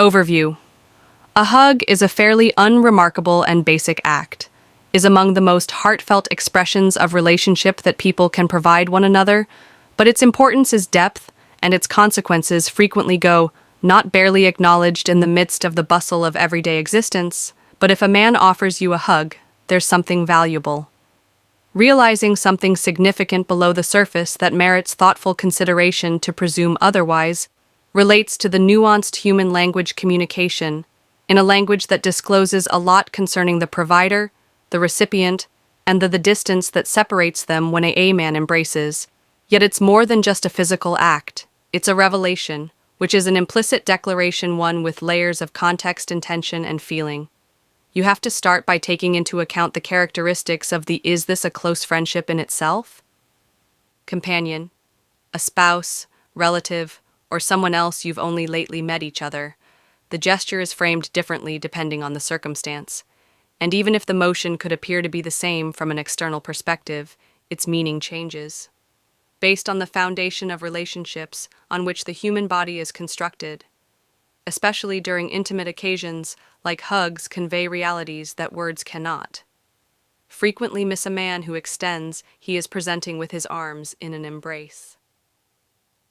Overview. A hug is a fairly unremarkable and basic act, is among the most heartfelt expressions of relationship that people can provide one another, but its importance is depth, and its consequences frequently go not barely acknowledged in the midst of the bustle of everyday existence, but if a man offers you a hug, there's something valuable. Realizing something significant below the surface that merits thoughtful consideration to presume otherwise relates to the nuanced human language communication in a language that discloses a lot concerning the provider, the recipient, and the distance that separates them when a man embraces. Yet it's more than just a physical act. It's a revelation, which is an implicit declaration, one with layers of context, intention, and feeling. You have to start by taking into account the characteristics of the is this a close friendship in itself? Companion, a spouse, relative, or someone else you've only lately met each other. The gesture is framed differently depending on the circumstance, and even if the motion could appear to be the same from an external perspective, its meaning changes. Based on the foundation of relationships on which the human body is constructed, especially during intimate occasions like hugs convey realities that words cannot. Frequently miss a man who extends, he is presenting with his arms in an embrace.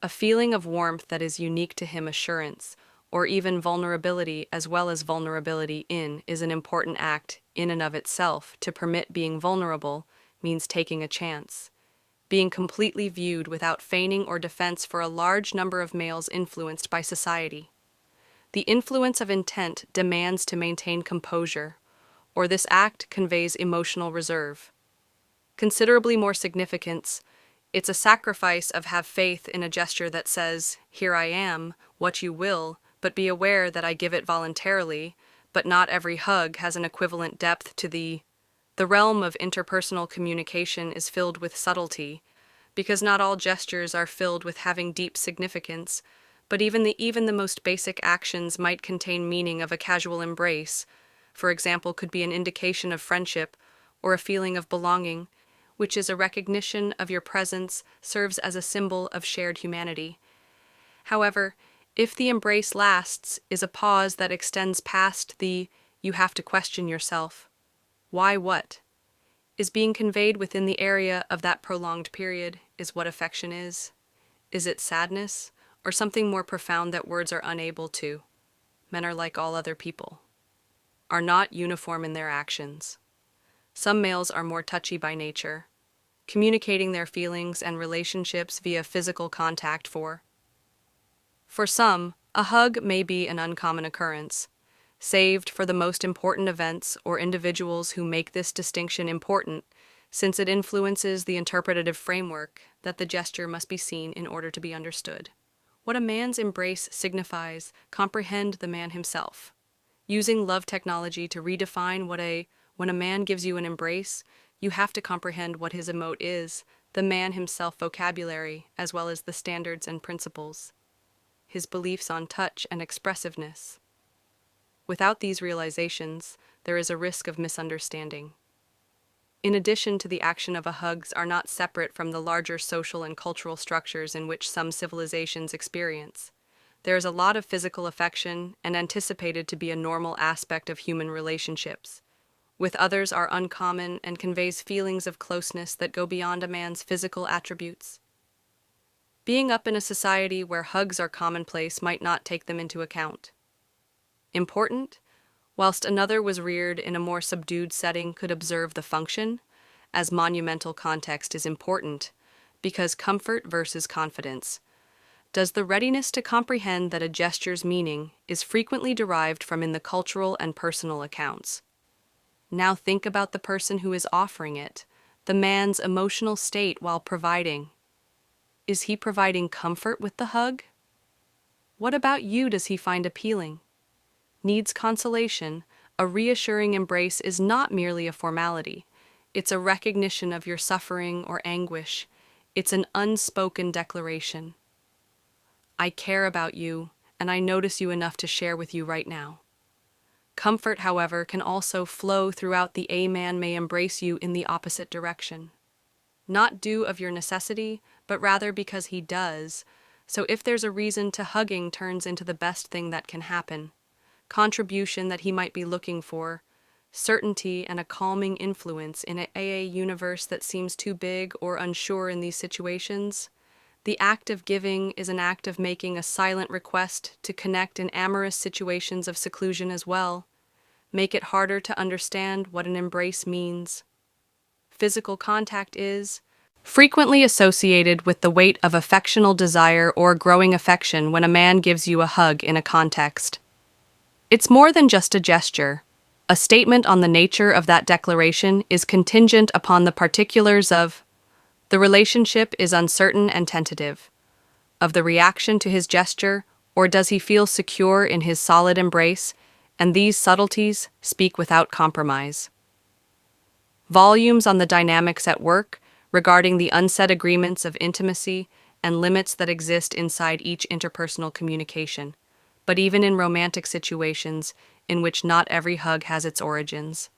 A feeling of warmth that is unique to him, assurance, or even vulnerability as well as vulnerability is an important act in and of itself. To permit being vulnerable means taking a chance, being completely viewed without feigning or defense for a large number of males influenced by society. The influence of intent demands to maintain composure, or this act conveys emotional reserve. Considerably more significance, it's a sacrifice of have faith in a gesture that says, here I am, what you will, but be aware that I give it voluntarily, but not every hug has an equivalent depth to the realm of interpersonal communication is filled with subtlety, because not all gestures are filled with having deep significance, but even the most basic actions might contain meaning. Of a casual embrace, for example, could be an indication of friendship or a feeling of belonging, which is a recognition of your presence, serves as a symbol of shared humanity. However, if the embrace lasts, is a pause that extends past you have to question yourself. Why what? Is being conveyed within the area of that prolonged period is what affection is? Is it sadness? Or something more profound that words are unable to? Men are like all other people, are not uniform in their actions. Some males are more touchy by nature, communicating their feelings and relationships via physical contact. For some, a hug may be an uncommon occurrence, saved for the most important events or individuals who make this distinction important, since it influences the interpretative framework that the gesture must be seen in order to be understood. What a man's embrace signifies, comprehend the man himself. Using love technology to redefine when a man gives you an embrace, you have to comprehend what his emote is, the man himself vocabulary, as well as the standards and principles, his beliefs on touch and expressiveness. Without these realizations, there is a risk of misunderstanding. In addition to the action of a hugs are not separate from the larger social and cultural structures in which some civilizations experience. There is a lot of physical affection and anticipated to be a normal aspect of human relationships. With others are uncommon and conveys feelings of closeness that go beyond a man's physical attributes. Being up in a society where hugs are commonplace might not take them into account. Important? Whilst another was reared in a more subdued setting could observe the function, as monumental context is important, because comfort versus confidence. Does the readiness to comprehend that a gesture's meaning is frequently derived from in the cultural and personal accounts. Now think about the person who is offering it, the man's emotional state while providing. Is he providing comfort with the hug? What about you does he find appealing? Needs consolation, a reassuring embrace is not merely a formality. It's a recognition of your suffering or anguish. It's an unspoken declaration. I care about you, and I notice you enough to share with you right now. Comfort, however, can also flow throughout the a man may embrace you in the opposite direction. Not due of your necessity, but rather because he does. So if there's a reason to hugging turns into the best thing that can happen. contribution that he might be looking for, certainty and a calming influence in a universe that seems too big or unsure in these situations. The act of giving is an act of making a silent request to connect in amorous situations of seclusion as well. Make it harder to understand what an embrace means. Physical contact is frequently associated with the weight of affectional desire or growing affection when a man gives you a hug in a context. It's more than just a gesture. A statement on the nature of that declaration is contingent upon the particulars of the relationship is uncertain and tentative, of the reaction to his gesture, or does he feel secure in his solid embrace, and these subtleties speak without compromise. Volumes on the dynamics at work regarding the unsaid agreements of intimacy and limits that exist inside each interpersonal communication, but even in romantic situations in which not every hug has its origins.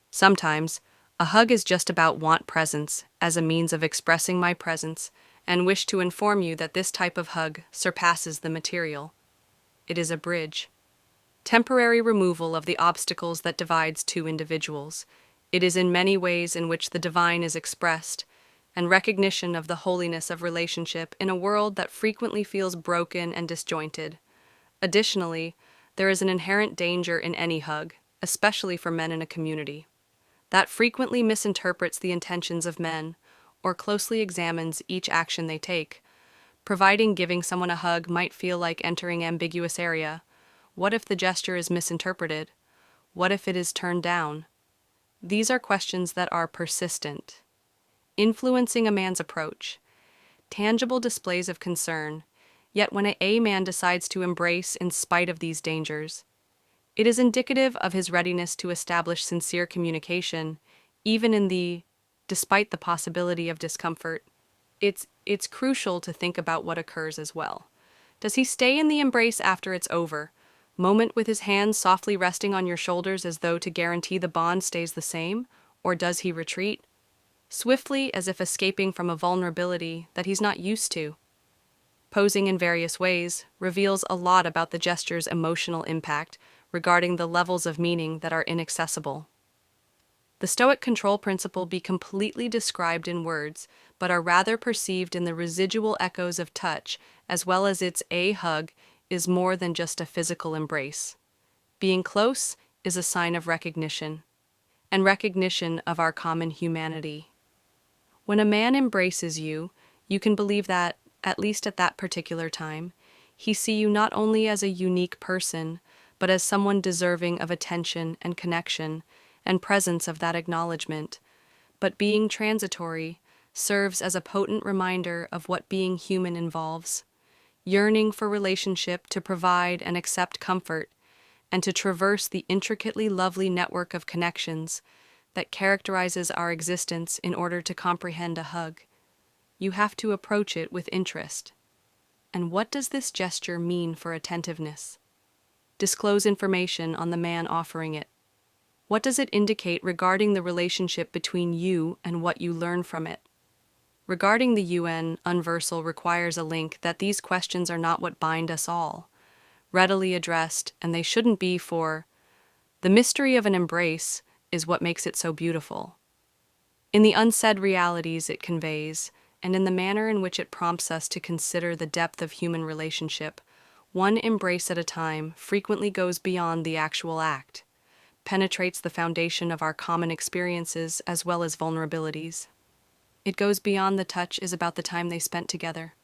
Sometimes, a hug is just about want presence as a means of expressing my presence and wish to inform you that this type of hug surpasses the material. It is a bridge. Temporary removal of the obstacles that divides two individuals. It is in many ways in which the divine is expressed, and recognition of the holiness of relationship in a world that frequently feels broken and disjointed. Additionally, there is an inherent danger in any hug, especially for men in a community, that frequently misinterprets the intentions of men or closely examines each action they take. Providing giving someone a hug might feel like entering ambiguous area. What if the gesture is misinterpreted? What if it is turned down? These are questions that are persistent, influencing a man's approach. Tangible displays of concern, yet when a man decides to embrace in spite of these dangers, it is indicative of his readiness to establish sincere communication, even despite the possibility of discomfort. It's crucial to think about what occurs as well. Does he stay in the embrace after it's over, moment with his hands softly resting on your shoulders as though to guarantee the bond stays the same, or does he retreat, swiftly as if escaping from a vulnerability that he's not used to? Posing in various ways reveals a lot about the gesture's emotional impact regarding the levels of meaning that are inaccessible. The Stoic control principle be completely described in words, but are rather perceived in the residual echoes of touch, as well as its hug is more than just a physical embrace. Being close is a sign of recognition, and recognition of our common humanity. When a man embraces you, you can believe that, at least at that particular time, he sees you not only as a unique person, but as someone deserving of attention and connection, and presence of that acknowledgement. But being transitory serves as a potent reminder of what being human involves. Yearning for relationship to provide and accept comfort, and to traverse the intricately lovely network of connections that characterizes our existence in order to comprehend a hug. You have to approach it with interest. And what does this gesture mean for attentiveness? Disclose information on the man offering it. What does it indicate regarding the relationship between you and what you learn from it? Regarding the UN, Universal requires a link that these questions are not what bind us all, readily addressed, and they shouldn't be for. The mystery of an embrace is what makes it so beautiful. In the unsaid realities it conveys, and in the manner in which it prompts us to consider the depth of human relationship, one embrace at a time frequently goes beyond the actual act, penetrates the foundation of our common experiences as well as vulnerabilities. It goes beyond the touch is about the time they spent together.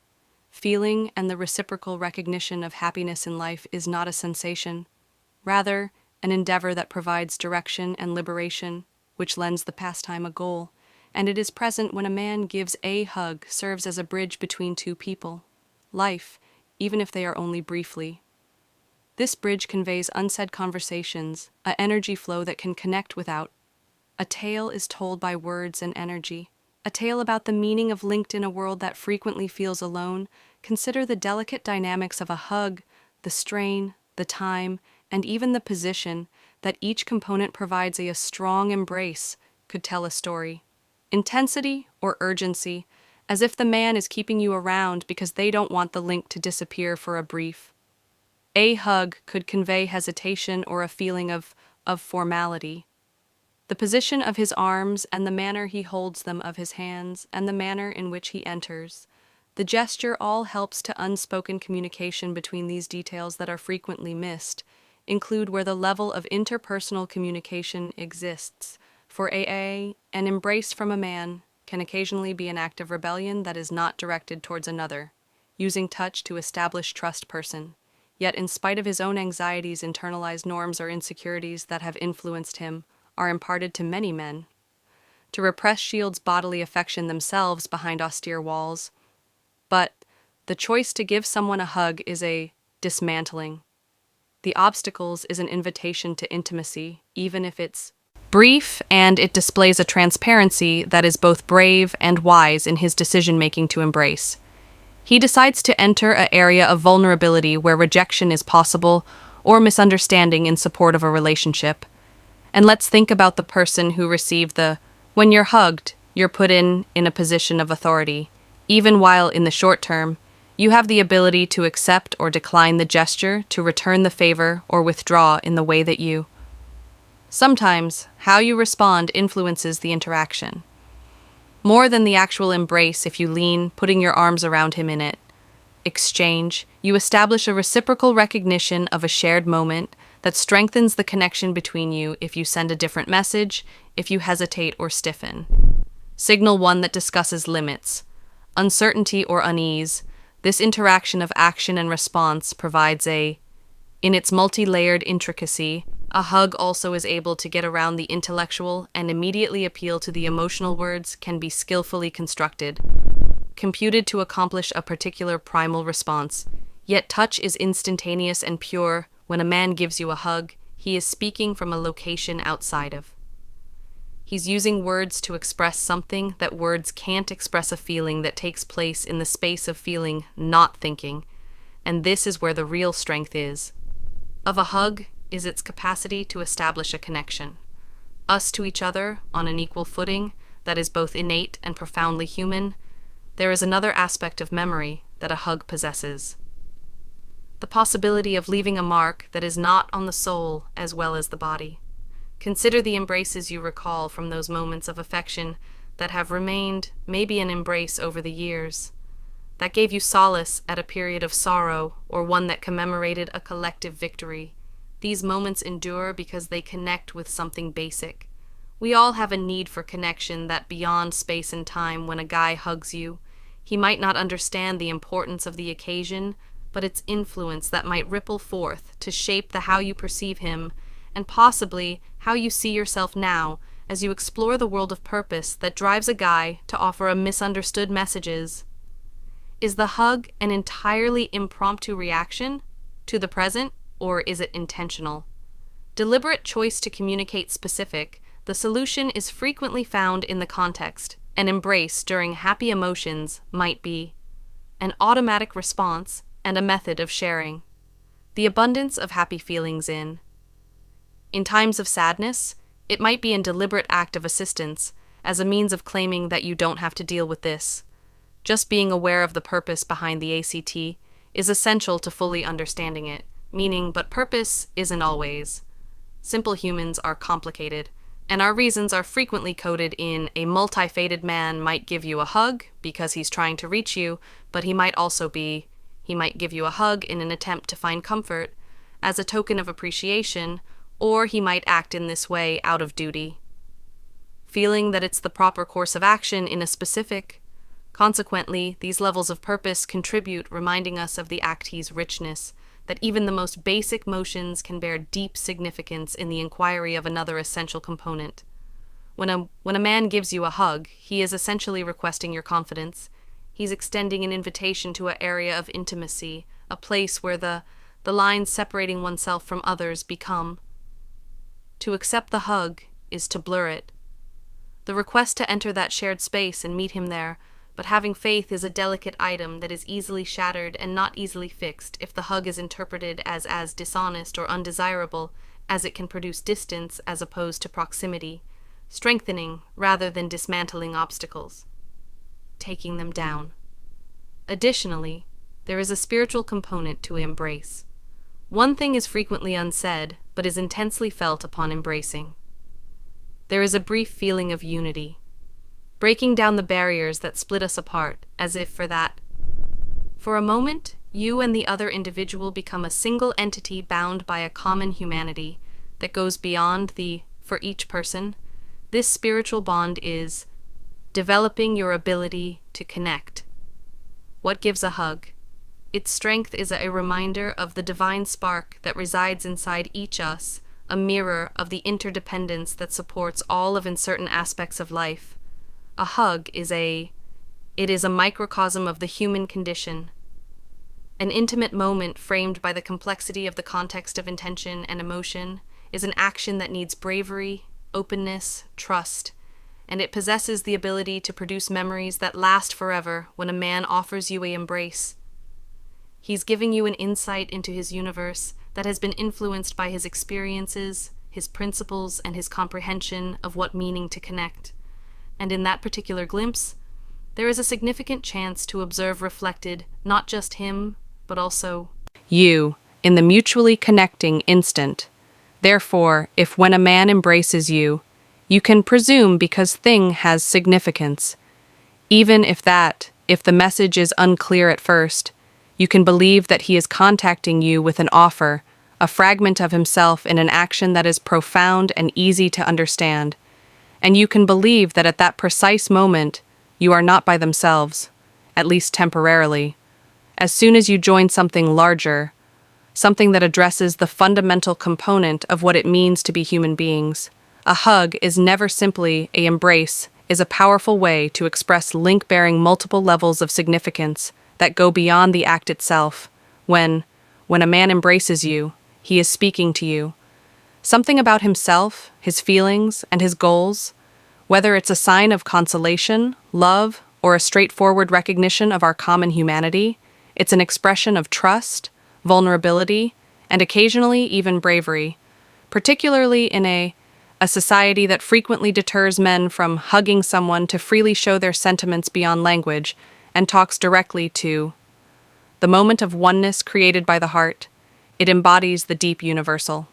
Feeling and the reciprocal recognition of happiness in life is not a sensation, rather an endeavor that provides direction and liberation, which lends the pastime a goal, and it is present when a man gives a hug serves as a bridge between two people. Life, even if they are only briefly. This bridge conveys unsaid conversations, an energy flow that can connect without. A tale is told by words and energy. A tale about the meaning of linked in a world that frequently feels alone. Consider the delicate dynamics of a hug, the strain, the time, and even the position that each component provides. A strong embrace could tell a story. Intensity or urgency, as if the man is keeping you around because they don't want the link to disappear for a brief. A hug could convey hesitation or a feeling of formality. The position of his arms and the manner he holds them of his hands and the manner in which he enters. The gesture all helps to unspoken communication between these details that are frequently missed, include where the level of interpersonal communication exists. For AA, an embrace from a man can occasionally be an act of rebellion that is not directed towards another, using touch to establish trust person. Yet in spite of his own anxieties, internalized norms or insecurities that have influenced him are imparted to many men. To repress shields bodily affection themselves behind austere walls, but the choice to give someone a hug is a dismantling. The obstacles is an invitation to intimacy, even if it's brief, and it displays a transparency that is both brave and wise in his decision-making to embrace. He decides to enter an area of vulnerability where rejection is possible or misunderstanding in support of a relationship. And let's think about the person who received when you're hugged, you're put in a position of authority. Even while in the short term, you have the ability to accept or decline the gesture, to return the favor, or withdraw in the way that you. Sometimes, how you respond influences the interaction. More than the actual embrace, if you lean, putting your arms around him in it. Exchange, you establish a reciprocal recognition of a shared moment that strengthens the connection between you if you send a different message, if you hesitate or stiffen. Signal one that discusses limits. Uncertainty or unease, this interaction of action and response provides in its multi-layered intricacy, a hug also is able to get around the intellectual and immediately appeal to the emotional. Words can be skillfully constructed, computed to accomplish a particular primal response, yet touch is instantaneous and pure. When a man gives you a hug, he is speaking from a location outside of. He's using words to express something that words can't express, a feeling that takes place in the space of feeling, not thinking. And this is where the real strength is. Of a hug is its capacity to establish a connection. Us to each other on an equal footing that is both innate and profoundly human. There is another aspect of memory that a hug possesses. The possibility of leaving a mark that is not on the soul as well as the body. Consider the embraces you recall from those moments of affection that have remained, maybe an embrace over the years, that gave you solace at a period of sorrow or one that commemorated a collective victory. These moments endure because they connect with something basic. We all have a need for connection that beyond space and time. When a guy hugs you, he might not understand the importance of the occasion, but its influence that might ripple forth to shape the how you perceive him and possibly how you see yourself now as you explore the world of purpose that drives a guy to offer a misunderstood messages. Is the hug an entirely impromptu reaction to the present, or is it intentional? Deliberate choice to communicate specific, the solution is frequently found in the context. An embrace during happy emotions might be an automatic response and a method of sharing. The abundance of happy feelings in times of sadness, it might be a deliberate act of assistance as a means of claiming that you don't have to deal with this. Just being aware of the purpose behind the ACT is essential to fully understanding it, meaning but purpose isn't always. Simple humans are complicated, and our reasons are frequently coded in. A multi-faceted man might give you a hug because he's trying to reach you, but he might give you a hug in an attempt to find comfort, as a token of appreciation, or he might act in this way out of duty, feeling that it's the proper course of action in a specific. Consequently, these levels of purpose contribute, reminding us of the act's richness, that even the most basic motions can bear deep significance in the inquiry of another essential component. When a man gives you a hug, he is essentially requesting your confidence. He's extending an invitation to an area of intimacy, a place where the lines separating oneself from others become. To accept the hug is to blur it. The request to enter that shared space and meet him there, but having faith is a delicate item that is easily shattered and not easily fixed if the hug is interpreted as dishonest or undesirable, as it can produce distance as opposed to proximity, strengthening rather than dismantling obstacles, taking them down. Additionally, there is a spiritual component to embrace. One thing is frequently unsaid, but is intensely felt upon embracing. There is a brief feeling of unity, breaking down the barriers that split us apart, as if for a moment, you and the other individual become a single entity bound by a common humanity that goes beyond for each person. This spiritual bond is developing your ability to connect. What gives a hug? Its strength is a reminder of the divine spark that resides inside each us, a mirror of the interdependence that supports all of in certain aspects of life. A hug is a microcosm of the human condition, an intimate moment framed by the complexity of the context of intention and emotion, is an action that needs bravery, openness, trust, and it possesses the ability to produce memories that last forever. When a man offers you an embrace, he's giving you an insight into his universe that has been influenced by his experiences, his principles, and his comprehension of what meaning to connect. And in that particular glimpse, there is a significant chance to observe reflected not just him, but also you in the mutually connecting instant. Therefore, if when a man embraces you, you can presume because thing has significance. Even if the message is unclear at first, you can believe that he is contacting you with an offer, a fragment of himself in an action that is profound and easy to understand. And you can believe that at that precise moment, you are not by themselves, at least temporarily. As soon as you join something larger, something that addresses the fundamental component of what it means to be human beings, a hug is never simply an embrace, is a powerful way to express link bearing multiple levels of significance that go beyond the act itself. When a man embraces you, he is speaking to you. Something about himself, his feelings, and his goals, whether it's a sign of consolation, love, or a straightforward recognition of our common humanity, it's an expression of trust, vulnerability, and occasionally even bravery, particularly in a society that frequently deters men from hugging someone to freely show their sentiments beyond language and talks directly to the moment of oneness created by the heart. It embodies the deep universal.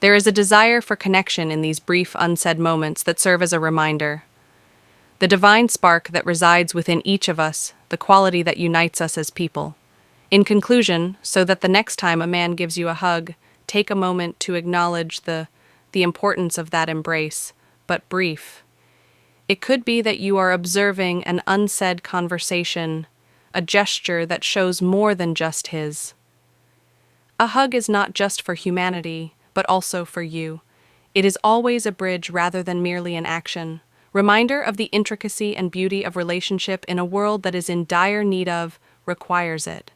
There is a desire for connection in these brief, unsaid moments that serve as a reminder. The divine spark that resides within each of us, the quality that unites us as people. In conclusion, so that the next time a man gives you a hug, take a moment to acknowledge the importance of that embrace, but brief. It could be that you are observing an unsaid conversation, a gesture that shows more than just his. A hug is not just for humanity, but also for you. It is always a bridge rather than merely an action. Reminder of the intricacy and beauty of relationship in a world that is in dire need of, requires it.